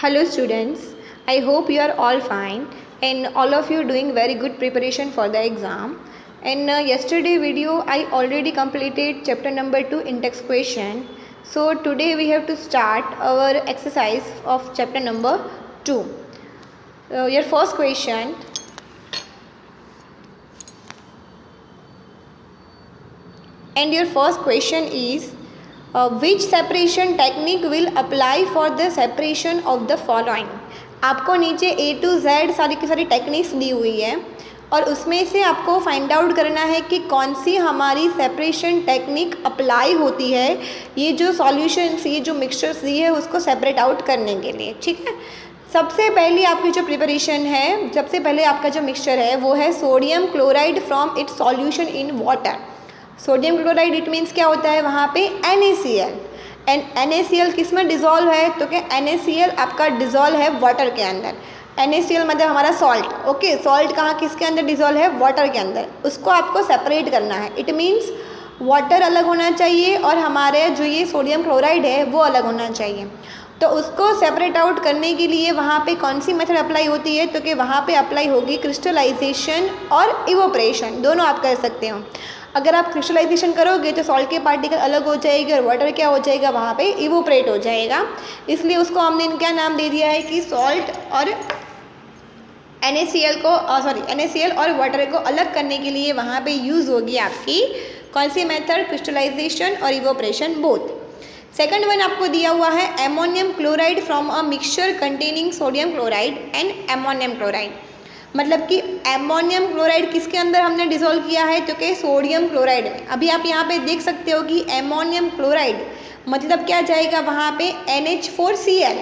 Hello students, I hope you are all fine and all of you doing very good preparation for the exam. In yesterday video I already completed chapter number 2 in-text question. So today we have to start our exercise of chapter number 2. Your first question. And your first question is which separation technique will apply for the separation of the following. आपको नीचे A to Z सारी की सारी techniques दी हुई है और उसमें से आपको फाइंड आउट करना है कि कौन सी हमारी सेपरेशन टेक्निक अप्लाई होती है ये जो सॉल्यूशंस ये जो मिक्सचर्स दी है उसको सेपरेट आउट करने के लिए. ठीक है, सबसे पहली आपकी जो प्रिपरेशन है, सबसे पहले आपका जो मिक्सचर है वो है sodium chloride from its solution in water. Sodium chloride it means क्या होता है वहाँ पे NaCl. एंड NaCl किस में डिज़ोल्व है तो कि NaCl आपका डिज़ोल्व है वाटर के अंदर. NaCl मतलब हमारा सॉल्ट. ओके, सॉल्ट कहाँ किसके अंदर डिज़ोल्व है वाटर के अंदर. उसको आपको सेपरेट करना है. इट मीन्स वाटर अलग होना चाहिए और हमारे जो ये सोडियम क्लोराइड है वो अलग होना चाहिए. तो उसको सेपरेट आउट करने के लिए वहाँ पे कौन सी मेथड अप्लाई होती है तो कि वहाँ पे अप्लाई होगी क्रिस्टलाइजेशन और इवोपरेशन. दोनों आप कर सकते हो. अगर आप क्रिस्टलाइजेशन करोगे तो सॉल्ट के पार्टिकल अलग हो जाएगी और वाटर क्या हो जाएगा वहाँ पे इवोपरेट हो जाएगा. इसलिए उसको हमने क्या नाम दे दिया है कि सॉल्ट और NaCl और वाटर को अलग करने के लिए वहाँ पे यूज़ होगी आपकी कौन सी मेथड, क्रिस्टलाइजेशन और इवोपरेशन बोथ. सेकंड वन आपको दिया हुआ है ammonium chloride from a mixture containing sodium chloride and ammonium chloride. मतलब कि एमोनियम क्लोराइड किसके अंदर हमने डिसॉल्व किया है तो कि सोडियम क्लोराइड में. अभी आप यहाँ पे देख सकते हो कि एमोनियम क्लोराइड मतलब क्या जाएगा वहाँ पे NH4Cl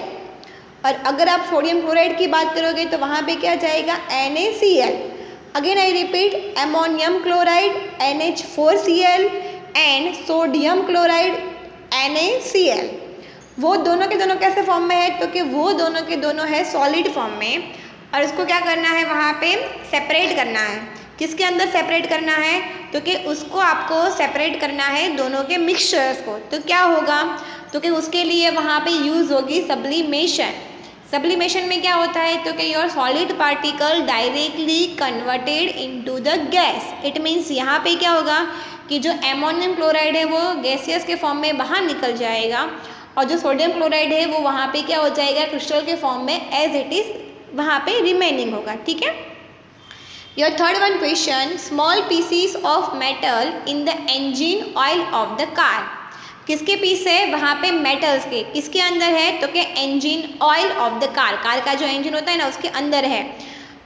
और अगर आप सोडियम क्लोराइड की बात करोगे तो वहाँ पे क्या जाएगा NaCl. Again I repeat, ammonium chloride NH4Cl and sodium chloride NaCl. वो दोनों के दोनों कैसे फॉर्म में है तो कि वो दोनों के दोनों है सॉलिड फॉर्म में और उसको क्या करना है वहाँ पे सेपरेट करना है. किसके अंदर सेपरेट करना है तो कि उसको आपको सेपरेट करना है दोनों के मिक्सचर्स को. तो क्या होगा तो कि उसके लिए वहाँ पे यूज़ होगी सब्लिमेशन. सब्लिमेशन में क्या होता है तो कि your solid particle directly converted into the gas. It means यहाँ पे क्या होगा कि जो एमोनियम क्लोराइड है वो गैसियस के फॉर्म में बाहर निकल जाएगा और जो सोडियम क्लोराइड है वो वहाँ पे क्या हो जाएगा क्रिस्टल के फॉर्म में एज इट इज़ वहाँ पे रिमेनिंग होगा. ठीक है. Your third one question, small pieces of metal in the engine oil of the car. किसके पीस है वहाँ पे मेटल्स के. किसके अंदर है तो कि engine oil of the car. Car का जो इंजन होता है ना उसके अंदर है.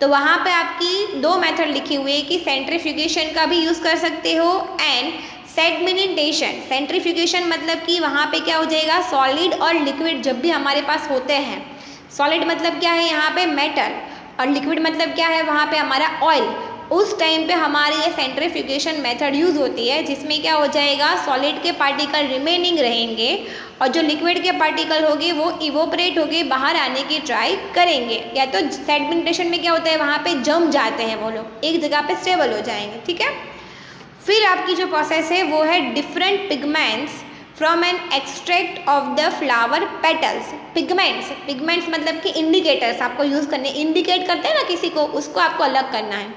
तो वहाँ पे आपकी दो मेथड लिखी हुई है कि सेंट्रीफ्यूगेशन का भी यूज़ कर सकते हो एंड सेडिमेंटेशन. सेंट्रीफ्यूगेशन मतलब कि वहाँ पे क्या हो जाएगा सॉलिड और लिक्विड जब भी हमारे पास होते हैं. सॉलिड मतलब क्या है यहाँ पे मेटल और लिक्विड मतलब क्या है वहाँ पे हमारा ऑयल. उस टाइम पे हमारी ये सेंट्रीफ्यूगेशन मेथड यूज़ होती है जिसमें क्या हो जाएगा सॉलिड के पार्टिकल रिमेनिंग रहेंगे और जो लिक्विड के पार्टिकल होंगे वो इवोपरेट होके बाहर आने की ट्राई करेंगे. या तो सेडिमेंटेशन में क्या होता है वहाँ पे जम जाते हैं वो लोग, एक जगह पे स्टेबल हो जाएंगे. ठीक है. फिर आपकी जो प्रोसेस है वो है different pigments from an extract of the flower petals. Pigments मतलब कि इंडिकेटर्स आपको यूज़ करने, इंडिकेट करते हैं ना किसी को, उसको आपको अलग करना है.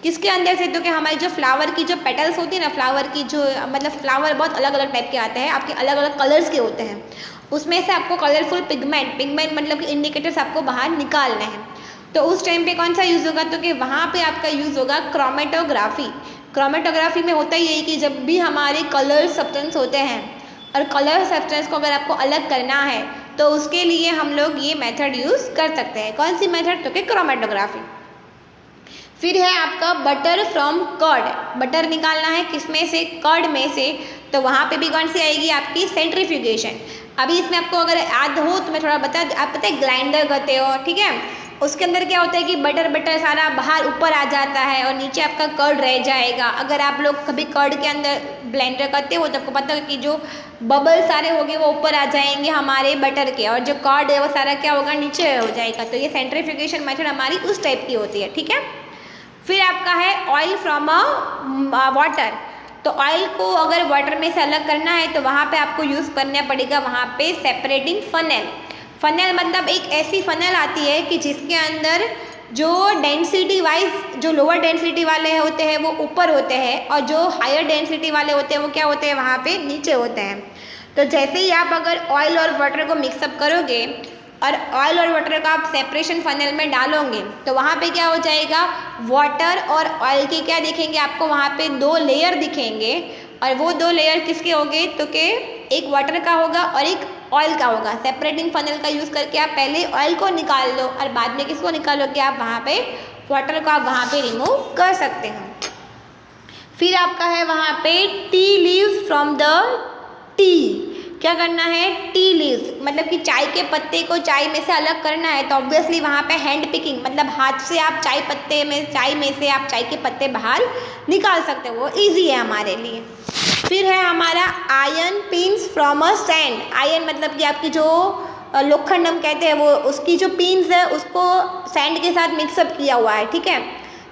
किसके अंदर से तो कि हमारी जो फ्लावर की जो पेटल्स होती है ना, फ्लावर की जो मतलब फ्लावर बहुत अलग अलग टाइप के आते हैं, आपके अलग अलग कलर्स के होते हैं. उसमें से आपको कलरफुल पिगमेंट मतलब कि इंडिकेटर्स आपको बाहर निकालने हैं. तो उस टाइम पे कौन सा यूज़ होगा तो कि वहाँ पे आपका यूज़ होगा क्रोमेटोग्राफी. क्रोमेटोग्राफी में होता यही कि जब भी हमारे कलर सब्सटेंस होते हैं और कलर सब्सटेंस को अगर आपको अलग करना है तो उसके लिए हम लोग ये मेथड यूज़ कर सकते हैं. कौन सी मेथड तो कि क्रोमेटोग्राफी. फिर है आपका बटर फ्रॉम कर्ड. बटर निकालना है किसमें से, कर्ड में से. तो वहाँ पे भी कौन सी आएगी आपकी सेंट्रीफ्यूगेशन. अभी इसमें आपको अगर याद हो तो मैं थोड़ा आप पता है ग्राइंडर करते हो. ठीक है. उसके अंदर क्या होता है कि बटर सारा बाहर ऊपर आ जाता है और नीचे आपका कर्ड रह जाएगा. अगर आप लोग कभी कर्ड के अंदर ब्लेंडर करते हो तो आपको पता है कि जो बबल सारे होंगे वो ऊपर आ जाएंगे हमारे बटर के और जो कर्ड है वो सारा क्या होगा नीचे हो जाएगा. तो ये सेंट्रीफ्यूगेशन मेथड हमारी उस टाइप की होती है. ठीक है. फिर आपका है ऑयल फ्रॉम अ वाटर. तो ऑयल को अगर वाटर में से अलग करना है तो वहाँ पे आपको यूज़ करना पड़ेगा वहाँ पे सेपरेटिंग फनेल. फनल मतलब एक ऐसी फनल आती है कि जिसके अंदर जो डेंसिटी वाइज जो लोअर डेंसिटी वाले होते हैं वो ऊपर होते हैं और जो हायर डेंसिटी वाले होते हैं वो क्या होते हैं वहाँ पे नीचे होते हैं। तो जैसे ही आप अगर ऑयल और वाटर को मिक्सअप करोगे और ऑयल और वाटर का आप सेपरेशन फनल में डालोगे तो वहाँ पे क्या हो जाएगा, वाटर और ऑयल के क्या दिखेंगे आपको, वहाँ पे 2 लेयर दिखेंगे। और वो 2 लेयर किसके होंगे, तो कि एक वाटर का होगा और एक ऑयल का होगा। सेपरेटिंग फनल का यूज़ करके आप पहले ऑयल को निकाल लो और बाद में किसको निकालोगे, आप वहाँ पे वाटर को आप वहाँ पे रिमूव कर सकते हो। फिर आपका है वहाँ पे tea leaves from the T. क्या करना है, टी लीव्स मतलब कि चाय के पत्ते को चाय में से अलग करना है। तो ऑब्वियसली वहाँ पे हैंड पिकिंग मतलब हाथ से आप चाय में से आप चाय के पत्ते बाहर निकाल सकते हो, वो ईजी है हमारे लिए। फिर है हमारा iron pins from a sand. Iron मतलब कि आपकी जो लोखंड हम कहते हैं वो उसकी जो पिन्स है उसको सैंड के साथ मिक्सअप किया हुआ है, ठीक है,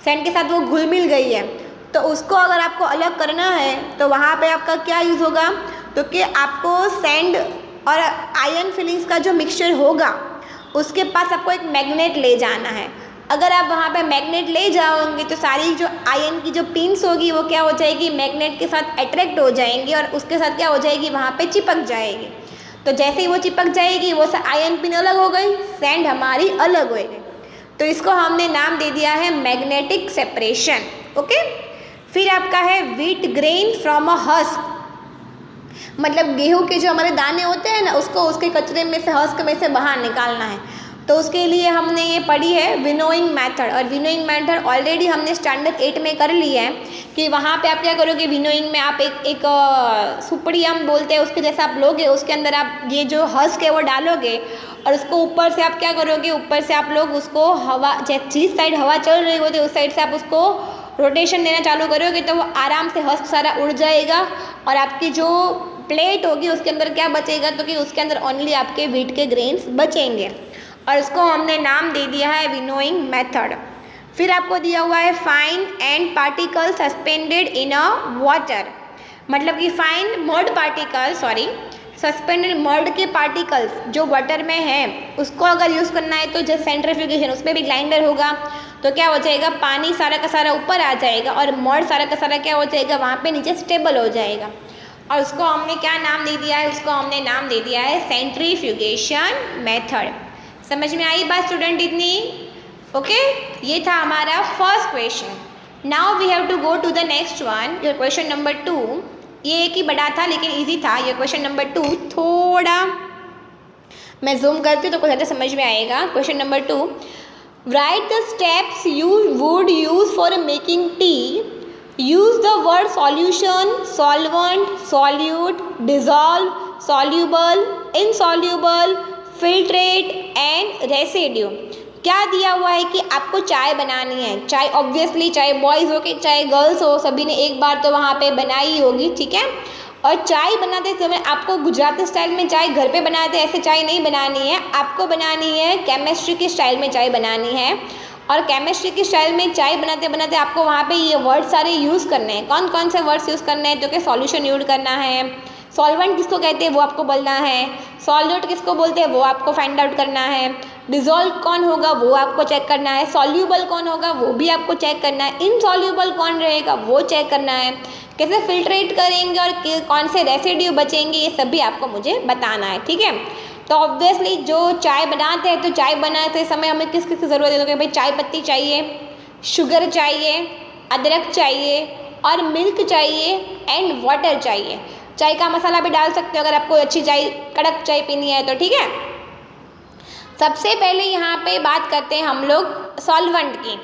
सैंड के साथ वो घुल मिल गई है। तो उसको अगर आपको अलग करना है तो वहाँ पे आपका क्या यूज़ होगा, तो कि आपको सैंड और आयरन फिलिंग्स का जो मिक्सचर होगा उसके पास आपको एक मैग्नेट ले जाना है। अगर आप वहाँ पे मैग्नेट ले जाओगे तो सारी जो आयरन की जो पिन्स होगी वो क्या हो जाएगी, मैग्नेट के साथ अट्रैक्ट हो जाएंगी और उसके साथ क्या हो जाएगी, वहाँ पे चिपक जाएगी। तो जैसे ही वो चिपक जाएगी वो आयरन पिन अलग हो गई, सैंड हमारी अलग हो गई। तो इसको हमने नाम दे दिया है मैग्नेटिक सेपरेशन। ओके। फिर आपका है wheat grain from a husk. मतलब गेहूं के जो हमारे दाने होते हैं ना उसको उसके कचरे में से हस्क में से बाहर निकालना है। तो उसके लिए हमने ये पढ़ी है विनोइंग मेथड। और विनोइंग मेथड ऑलरेडी हमने स्टैंडर्ड 8 में कर लिया है कि वहाँ पे आप क्या करोगे, विनोइंग में आप एक सुपड़ी हम बोलते हैं उसके जैसा आप लोगे, उसके अंदर आप ये जो हस्क है वो डालोगे और उसको ऊपर से आप क्या करोगे, ऊपर से आप लोग उसको हवा जिस साइड हवा चल रही होती है उस साइड से आप उसको रोटेशन देना चालू करोगे तो वो आराम से हस्क सारा उड़ जाएगा और आपकी जो प्लेट होगी उसके अंदर क्या बचेगा, तो कि उसके अंदर ओनली आपके व्हीट के ग्रेन्स बचेंगे। और इसको हमने नाम दे दिया है विनोइंग मेथड। फिर आपको दिया हुआ है fine and particle suspended in a water. मतलब कि fine mud particle suspended mud के पार्टिकल्स जो वाटर में हैं उसको अगर यूज़ करना है तो जैसे सेंट्रीफ्यूगेशन उसमें भी ग्राइंडर होगा तो क्या हो जाएगा, पानी सारा का सारा ऊपर आ जाएगा और मड सारा का सारा क्या हो जाएगा, वहाँ पे नीचे स्टेबल हो जाएगा। और उसको हमने क्या नाम दे दिया है, उसको हमने नाम दे दिया है सेंट्रीफ्यूगेशन मेथड। समझ में आई बात स्टूडेंट इतनी? ओके, ये था हमारा first question. Now we have to go to the next one, your question number 2। ये एक ही बड़ा था लेकिन इजी था। योर क्वेश्चन नंबर 2 थोड़ा मैं जूम करती हूँ तो कुछ ज़्यादा समझ में आएगा। Question number 2, right the steps you would use for making tea. Use the word solution, solvent, solute, dissolve, soluble, insoluble, filtrate and residue. क्या दिया हुआ है कि आपको चाय बनानी है। चाय ऑब्वियसली चाहे बॉयज़ हो कि चाहे गर्ल्स हो सभी ने एक बार तो वहाँ पे बनाई होगी, ठीक है। और चाय बनाते समय आपको गुजराती स्टाइल में चाय घर पे बनाते ऐसे चाय नहीं बनानी है, आपको बनानी है केमिस्ट्री के स्टाइल में चाय बनानी है। और केमिस्ट्री की स्टाइल में चाय बनाते बनाते आपको वहाँ पे ये वर्ड सारे यूज़ करने हैं। कौन कौन से वर्ड्स यूज़ करने हैं, तो कि सॉल्यूशन यूज करना है, सॉल्वेंट किसको कहते हैं वो आपको बोलना है, सॉल्यूट किसको बोलते हैं वो आपको फाइंड आउट करना है, डिजॉल्व कौन होगा वो आपको चेक करना है, सॉल्यूबल कौन होगा वो भी आपको चेक करना है, इनसॉल्यूबल कौन रहेगा वो चेक करना है, कैसे फिल्ट्रेट करेंगे और कौन से रेसिड्यू बचेंगे ये सब भी आपको मुझे बताना है, ठीक है। तो ऑब्वियसली जो चाय बनाते हैं तो चाय बनाते समय हमें किस किस की ज़रूरत है, तो कि भाई चाय पत्ती चाहिए, शुगर चाहिए, अदरक चाहिए और मिल्क चाहिए एंड वाटर चाहिए। चाय का मसाला भी डाल सकते हो अगर आपको अच्छी चाय कड़क चाय पीनी है तो, ठीक है। सबसे पहले यहाँ पे बात करते हैं हम लोग सॉल्वेंट की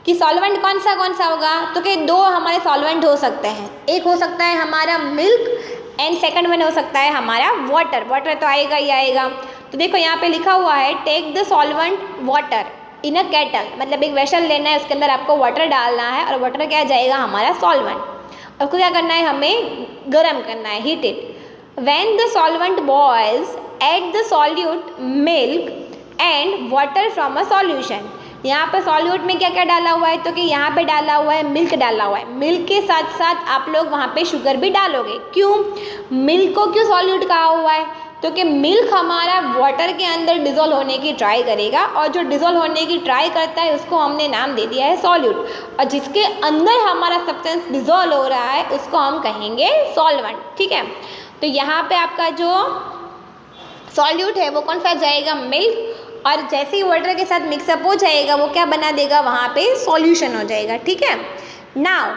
कि सॉल्वेंट कौन सा होगा, तो कि 2 हमारे सॉल्वेंट हो सकते हैं। एक हो सकता है हमारा मिल्क एंड सेकंड वन हो सकता है हमारा वाटर। वाटर तो आएगा ही आएगा। तो देखो यहाँ पे लिखा हुआ है take the solvent water in a kettle. मतलब एक वेसल लेना है उसके अंदर आपको वाटर डालना है और वाटर क्या जाएगा हमारा सॉल्वेंट। उसको क्या करना है हमें गर्म करना है, heat it. When the solvent boils add the solute milk and water from a solution. यहाँ पर सॉल्यूट में क्या क्या डाला हुआ है, तो कि यहाँ पे डाला हुआ है मिल्क डाला हुआ है। मिल्क के साथ साथ आप लोग वहाँ पे शुगर भी डालोगे। क्यों मिल्क को क्यों सॉल्यूट कहा हुआ है, तो कि मिल्क हमारा वाटर के अंदर डिज़ोल्व होने की ट्राई करेगा, और जो डिज़ोल्व होने की ट्राई करता है उसको हमने नाम दे दिया है सॉल्यूट, और जिसके अंदर हमारा सब्सटेंस डिज़ोल्व हो रहा है उसको हम कहेंगे सॉल्वेंट। ठीक है, तो यहाँ पे आपका जो सॉल्यूट है वो कौन सा जाएगा, मिल्क, और जैसे ही वाटर के साथ मिक्सअप हो जाएगा वो क्या बना देगा, वहाँ पे सॉल्यूशन हो जाएगा। ठीक है, now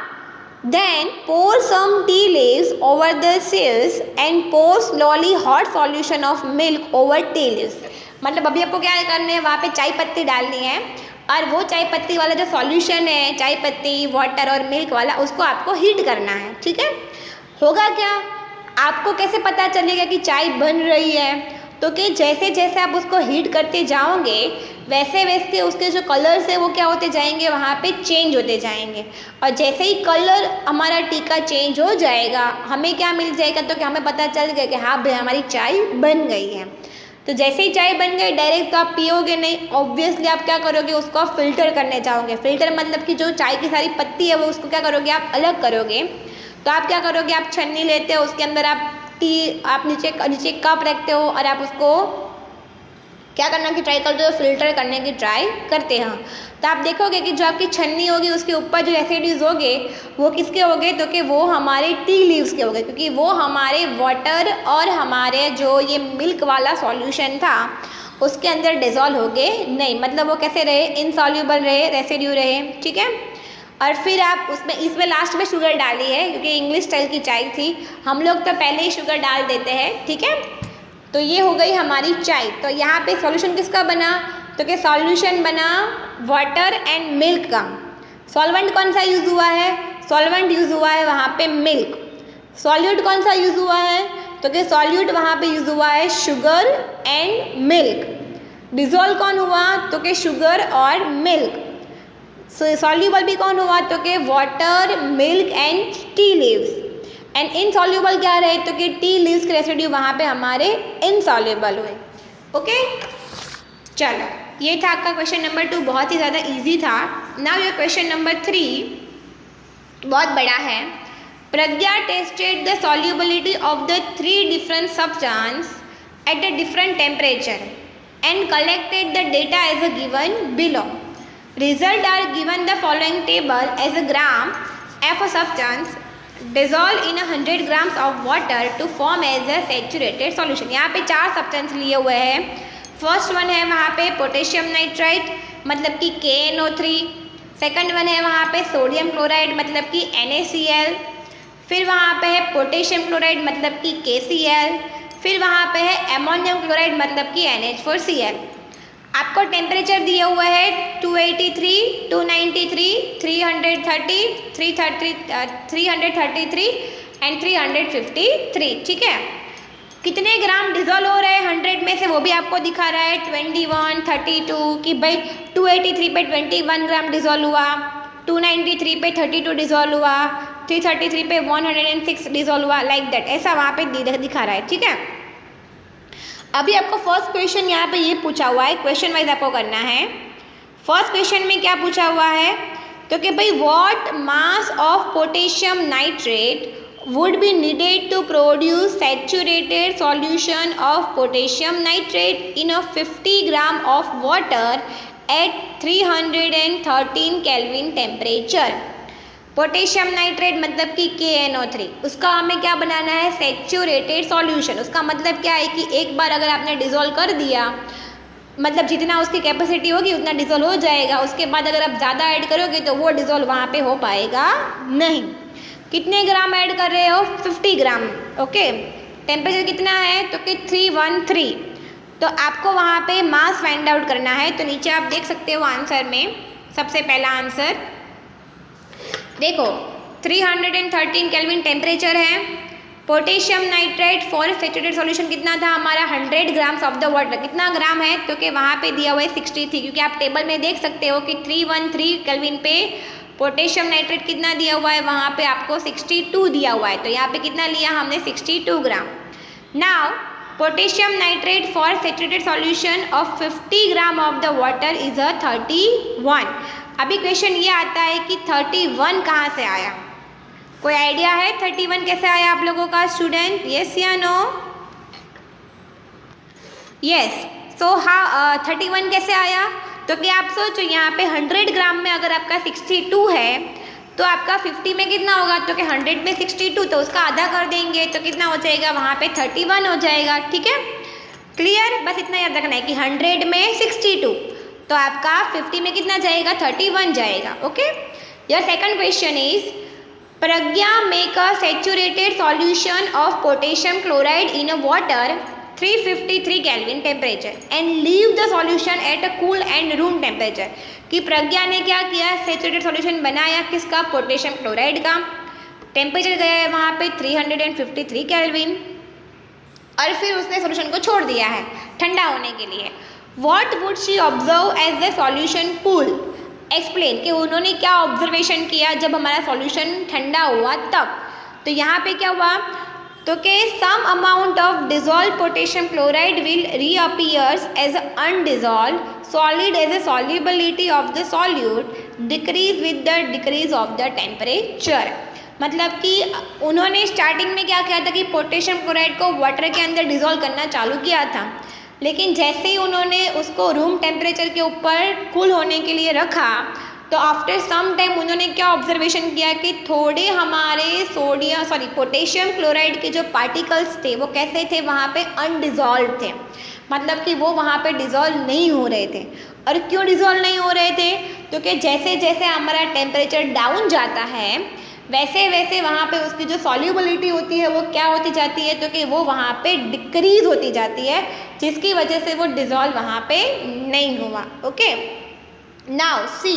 then pour some tea leaves over the cells and pour slowly hot solution of milk over tea leaves। मतलब अभी आपको क्या करना है, वहाँ पे चाय पत्ती डालनी है, और वो चाय पत्ती वाला जो सॉल्यूशन है, चाय पत्ती, वाटर और मिल्क वाला, उसको आपको हीट करना है। ठीक है, होगा क्या, आपको कैसे पता चलेगा कि चाय बन रही है, तो कि जैसे जैसे आप उसको हीट करते जाओगे वैसे वैसे उसके जो कलर्स है वो क्या होते जाएंगे, वहाँ पे चेंज होते जाएंगे, और जैसे ही कलर हमारा टी का चेंज हो जाएगा हमें क्या मिल जाएगा, तो कि हमें पता चल गया कि हाँ भाई हमारी चाय बन गई है। तो जैसे ही चाय बन गई डायरेक्ट तो आप पियोगे नहीं, ऑब्वियसली आप क्या करोगे, उसको आप फिल्टर करने जाओगे। फिल्टर मतलब कि जो चाय की सारी पत्ती है वो उसको क्या करोगे, आप अलग करोगे। तो आप क्या करोगे, आप छन्नी लेते हो, उसके अंदर आप टी, आप नीचे कप रखते हो, और आप उसको क्या करना कि ट्राई करते हो, फिल्टर करने की ट्राई करते हैं। तो आप देखोगे कि जो आपकी छन्नी होगी उसके ऊपर जो रेसिड्यूज होंगे वो किसके होंगे, तो कि वो हमारे टी लीव्स के होंगे, क्योंकि वो हमारे वाटर और हमारे जो ये मिल्क वाला सॉल्यूशन था उसके अंदर डिज़ोल्व हो गए नहीं, मतलब वो कैसे रहे, इनसॉल्यूबल रहे, रेसिड्यू रहे। ठीक है, और फिर आप इसमें लास्ट में शुगर डाली है, क्योंकि इंग्लिश स्टाइल की चाय थी, हम लोग तो पहले ही शुगर डाल देते हैं। ठीक है, तो ये हो गई हमारी चाय। तो यहाँ पे सॉल्यूशन किसका बना, तो कि सॉल्यूशन बना वाटर एंड मिल्क का। सॉल्वेंट कौन सा यूज़ हुआ है, सॉल्वेंट यूज़ हुआ है वहाँ पे मिल्क। सॉल्यूट कौन सा यूज़ हुआ है, तो कि सॉल्यूट वहाँ पे यूज़ हुआ है शुगर एंड मिल्क। डिज़ोल्व कौन हुआ, तो कि शुगर और मिल्क। सॉल्यूबल भी कौन हुआ, तो कि water, milk and tea leaves. And insoluble क्या रहे, तो कि टी लीव्स के रेसिड्यू वहाँ पे हमारे इनसॉल्यूबल हुए। ओके, चलो ये था आपका क्वेश्चन नंबर 2, बहुत ही ज़्यादा इजी था। नाउ योर क्वेश्चन नंबर 3 बहुत बड़ा है। Pragya tested the solubility of the 3 different substance at a different temperature and collected the data as a given below. Result are given the following table as a gram of a substance dissolved in 100 grams of water to form as a saturated solution। यहाँ पे 4 substance लिए हुए हैं। First one है वहाँ पे potassium nitrite मतलब कि KNO3। सेकंड वन है वहाँ पे सोडियम क्लोराइड मतलब कि NaCl। फिर वहाँ पे है पोटेशियम क्लोराइड मतलब कि KCl। फिर वहाँ पे है एमोनियम क्लोराइड मतलब कि NH4Cl। आपको टेम्परेचर दिया हुआ है 283, 293, 330, 333 एंड 353। ठीक है, कितने ग्राम डिज़ोल्व हो रहे हैं 100 में से वो भी आपको दिखा रहा है 21, 32 कि भाई 283 पे 21 ग्राम डिज़ोल्व हुआ, 293 पे 32 डिज़ोल्व हुआ, 333 पे 106 डिज़ोल्व हुआ, लाइक दैट, ऐसा वहाँ पे दिखा रहा है। ठीक है, अभी आपको फर्स्ट क्वेश्चन यहाँ पे ये पूछा हुआ है, क्वेश्चन वाइज आपको करना है। फर्स्ट क्वेश्चन में क्या पूछा हुआ है, तो कि भाई what mass of potassium nitrate would be needed to produce saturated solution of potassium nitrate in a 50 gram of water at 313 kelvin temperature. Potassium nitrate मतलब कि KNO3, उसका हमें क्या बनाना है, सैचुरेटेड सॉल्यूशन। उसका मतलब क्या है कि एक बार अगर आपने डिज़ोल्व कर दिया, मतलब जितना उसकी कैपेसिटी होगी उतना डिज़ोल्व हो जाएगा, उसके बाद अगर आप ज़्यादा ऐड करोगे तो वो डिज़ोल्व वहाँ पे हो पाएगा नहीं। कितने ग्राम ऐड कर रहे हो, 50 ग्राम। ओके, टेम्परेचर कितना है, तो कि 313। तो आपको वहाँ पे मास फाइंड आउट करना है। तो नीचे आप देख सकते हो आंसर में, सबसे पहला आंसर देखो 313 केल्विन टेम्परेचर है। Potassium nitrite for saturated solution कितना था हमारा, 100 ग्राम्स ऑफ द वाटर। कितना ग्राम है, तो कि वहाँ पे दिया हुआ है 63, क्योंकि आप टेबल में देख सकते हो कि 313 केल्विन पे पोटेशियम नाइट्रेट कितना दिया हुआ है, वहाँ पे आपको 62 दिया हुआ है। तो यहाँ पे कितना लिया हमने, 62 gram. Now potassium nitrate for saturated solution of 50 gram of the water is a 31। अभी क्वेश्चन ये आता है कि 31 कहाँ से आया, कोई आइडिया है 31 कैसे आया आप लोगों का स्टूडेंट, येस या नो? यस, सो हाँ 31 कैसे आया? तो कि आप सोचो यहाँ पे 100 ग्राम में अगर आपका 62 है तो आपका 50 में कितना होगा? तो कि 100 में 62 तो उसका आधा कर देंगे तो कितना हो जाएगा? वहाँ पे 31 हो जाएगा। ठीक है, क्लियर? बस इतना याद रखना है कि 100 में 62 तो आपका 50 में कितना जाएगा? 31 जाएगा। Okay, your second question is Pragya make a saturated solution of potassium chloride in a water 353 kelvin temperature and leave the solution at a cool and room temperature. कि प्रज्ञा ने क्या किया? सैचुरेटेड सॉल्यूशन बनाया किसका? पोटेशियम क्लोराइड का। Temperature गया है वहाँ पे 353 केल्विन और फिर उसने सॉल्यूशन को छोड़ दिया है ठंडा होने के लिए। What would she observe as the solution cool? Explain कि उन्होंने क्या ऑब्जर्वेशन किया जब हमारा सॉल्यूशन ठंडा हुआ तब। तो यहाँ पे क्या हुआ? तो कि some amount of dissolve potassium chloride will reappears as undissolve solid as a solubility of the solute decrease with the decrease of the temperature. मतलब कि उन्होंने स्टार्टिंग में क्या किया था कि पोटेशियम क्लोराइड को वाटर के अंदर डिजॉल्व करना चालू किया था, लेकिन जैसे ही उन्होंने उसको रूम टेम्परेचर के ऊपर कूल होने के लिए रखा तो आफ्टर सम टाइम उन्होंने क्या ऑब्जर्वेशन किया कि थोड़े हमारे पोटेशियम क्लोराइड के जो पार्टिकल्स थे वो कैसे थे? वहाँ पे अनडिजॉल्व थे, मतलब कि वो वहाँ पे डिजॉल्व नहीं हो रहे थे। और क्यों डिजॉल्व नहीं हो रहे थे? क्योंकि जैसे जैसे हमारा टेम्परेचर डाउन जाता है वैसे वैसे वहाँ पे उसकी जो सॉल्युबिलिटी होती है वो क्या होती जाती है? तो कि वो वहाँ पे डिक्रीज होती जाती है, जिसकी वजह से वो डिजॉल्व वहाँ पे नहीं हुआ। Okay, now see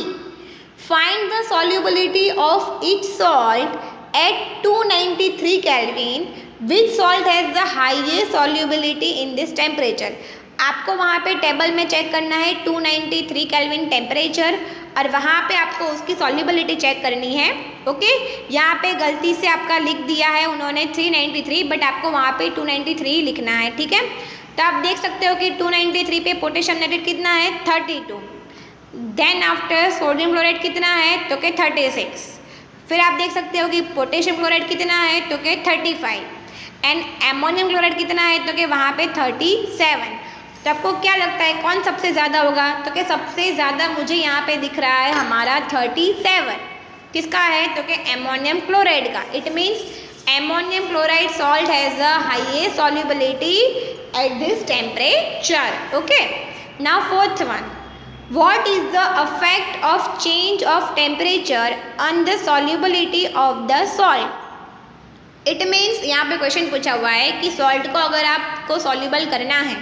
find the solubility of each salt at 293 kelvin which salt has the highest solubility in this temperature. आपको वहाँ पे टेबल में चेक करना है 293 केल्विन टेम्परेचर और वहाँ पे आपको उसकी सॉल्युबिलिटी चेक करनी है। ओके, यहाँ पे गलती से आपका लिख दिया है उन्होंने 393 बट आपको वहाँ पे 293 लिखना है। ठीक है, तो आप देख सकते हो कि 293 पे पोटेशियम नाइट्रेट कितना है? 32। देन आफ्टर सोडियम क्लोराइड कितना है? तो के 36। फिर आप देख सकते हो कि पोटेशियम क्लोराइड कितना है? तो के 35 एंड एमोनियम क्लोराइड कितना है? तो के वहाँ पे 37। तो आपको क्या लगता है कौन सबसे ज़्यादा होगा? तो कि सबसे ज़्यादा मुझे यहाँ पे दिख रहा है हमारा 37। किसका है? तो कि एमोनियम क्लोराइड का। It means ammonium chloride salt has the highest solubility at this temperature. Okay, now fourth one, what is the effect of change of temperature on the solubility of the salt? It means यहाँ पे question पूछा हुआ है कि salt को अगर आपको soluble करना है,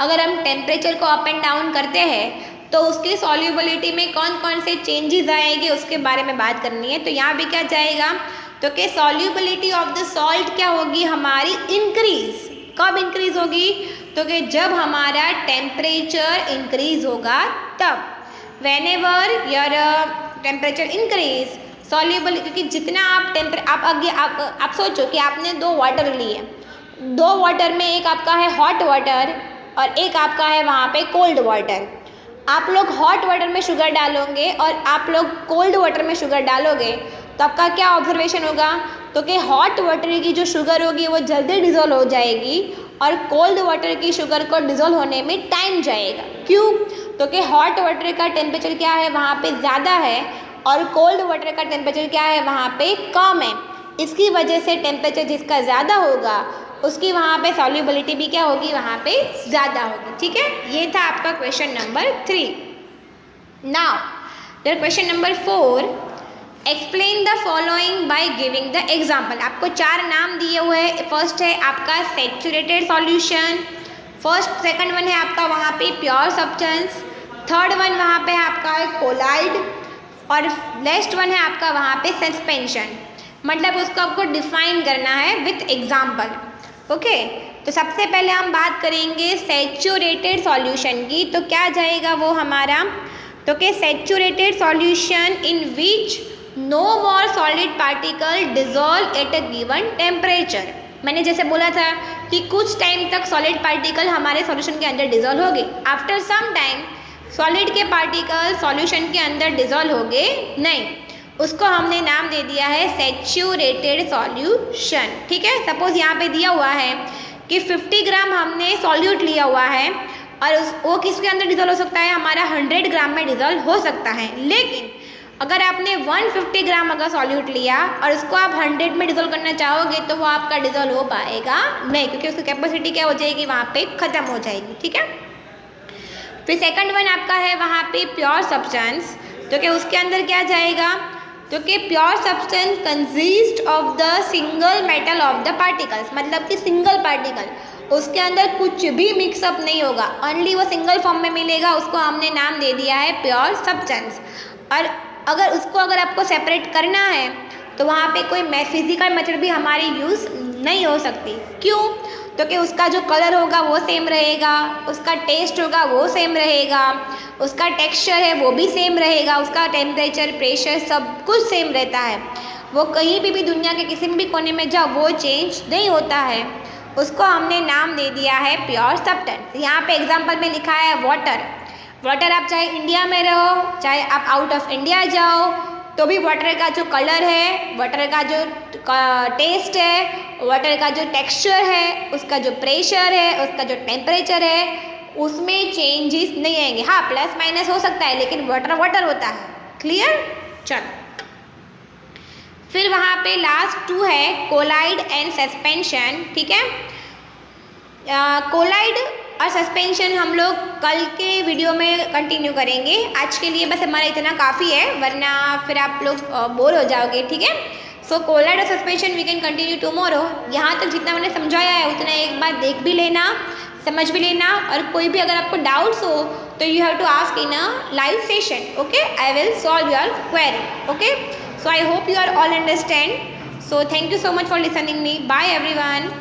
अगर हम टेम्परेचर को अप एंड डाउन करते हैं तो उसकी सॉल्युबिलिटी में कौन कौन से चेंजेस आएंगे उसके बारे में बात करनी है। तो यहाँ भी क्या जाएगा? तो कि सॉल्युबिलिटी ऑफ द सॉल्ट क्या होगी हमारी? इंक्रीज। कब इंक्रीज होगी? तो कि जब हमारा टेम्परेचर इंक्रीज होगा तब। When ever your temperature increase soluble, क्योंकि जितना आप सोचो कि आपने 2 वाटर लिए, 2 वाटर में एक आपका है हॉट वाटर और एक आपका है वहाँ पे कोल्ड वाटर। आप लोग हॉट वाटर में शुगर डालोगे और आप लोग कोल्ड वाटर में शुगर डालोगे तो आपका क्या ऑब्जर्वेशन होगा? तो कि हॉट वाटर की जो शुगर होगी वो जल्दी डिज़ोल्व हो जाएगी और कोल्ड वाटर की शुगर को डिज़ोल्व होने में टाइम जाएगा। क्यों? तो कि हॉट वाटर का टेम्परेचर क्या है वहाँ पे ज़्यादा है और कोल्ड वाटर का टेम्परेचर क्या है वहाँ पे कम है। इसकी वजह से टेम्परेचर जिसका ज़्यादा होगा उसकी वहाँ पे सॉल्युबिलिटी भी क्या होगी? वहाँ पे ज़्यादा होगी। ठीक है, ये था आपका question number 3। Now there question number 4, explain the following by giving the example. आपको 4 नाम दिए हुए हैं। फर्स्ट है आपका सैचुरेटेड सॉल्यूशन, सेकंड वन है आपका वहाँ पे प्योर सब्सटेंस, थर्ड वन वहाँ पे आपका है कोलाइड और नेक्स्ट वन है आपका वहाँ पे सस्पेंशन। मतलब उसको आपको डिफाइन करना है विथ एग्जाम्पल। ओके, तो सबसे पहले हम बात करेंगे सैचुरेटेड सॉल्यूशन की। तो क्या जाएगा वो हमारा? तो कि saturated solution in which no more solid particle dissolve at a given temperature. मैंने जैसे बोला था कि कुछ टाइम तक सॉलिड पार्टिकल हमारे सॉल्यूशन के अंदर डिजॉल्व होंगे, आफ्टर सम टाइम सॉलिड के पार्टिकल सॉल्यूशन के अंदर डिजॉल्व होंगे नहीं। उसको हमने नाम दे दिया है सैचुरेटेड सॉल्यूशन। ठीक है, सपोज यहाँ पे दिया हुआ है कि 50 ग्राम हमने सॉल्यूट लिया हुआ है और वो किसके अंदर डिजोल्व हो सकता है, हमारा 100 ग्राम में डिजोल्व हो सकता है। लेकिन अगर आपने 150 ग्राम अगर सॉल्यूट लिया और उसको आप 100 में डिजोल्व करना चाहोगे तो वो आपका डिजोल्व हो पाएगा नहीं, क्योंकि उसकी कैपेसिटी क्या हो जाएगी, वहाँ पे ख़त्म हो जाएगी। ठीक है। फिर सेकंड वन आपका है वहाँ पे प्योर सब्सटेंस, तो कि उसके अंदर क्या जाएगा, तो कि pure substance consist of the single metal of the particles, मतलब कि सिंगल पार्टिकल, उसके अंदर कुछ भी मिक्सअप नहीं होगा, ओनली वो सिंगल फॉर्म में मिलेगा, उसको हमने नाम दे दिया है प्योर सब्सटेंस। और अगर आपको सेपरेट करना है तो वहाँ पे कोई फिजिकल मेथड भी हमारी यूज़ नहीं हो सकती। क्यों, तो कि उसका जो कलर होगा वो सेम रहेगा, उसका टेस्ट होगा वो सेम रहेगा, उसका टेक्सचर है वो भी सेम रहेगा, उसका टेम्परेचर, प्रेशर सब कुछ सेम रहता है। वो कहीं भी दुनिया के किसी भी कोने में जाओ वो चेंज नहीं होता है। उसको हमने नाम दे दिया है प्योर सब्सटेंस। यहाँ पे एग्जांपल में लिखा है वाटर। वाटर आप चाहे इंडिया में रहो, चाहे आप आउट ऑफ इंडिया जाओ, तो भी वाटर का जो कलर है, वाटर का जो टेस्ट है, वाटर का जो टेक्सचर है, उसका जो प्रेशर है, उसका जो टेम्परेचर है, उसमें चेंजेस नहीं आएंगे। हाँ, प्लस माइनस हो सकता है, लेकिन वाटर वाटर होता है। क्लियर। चलो, फिर वहाँ पे लास्ट 2 है कोलाइड एंड सस्पेंशन। ठीक है। कोलाइड और सस्पेंशन हम लोग कल के वीडियो में कंटिन्यू करेंगे। आज के लिए बस हमारा इतना काफ़ी है, वरना फिर आप लोग बोर हो जाओगे। ठीक है। सो कोलाइड और suspension we can continue tomorrow. यहाँ तक जितना मैंने समझाया है उतना एक बार देख भी लेना, समझ भी लेना, और कोई भी अगर आपको डाउट्स हो तो you have to ask in a live session. Okay, I will solve your query. Okay, so I hope you are all understand. So thank you so much for listening me. Bye everyone.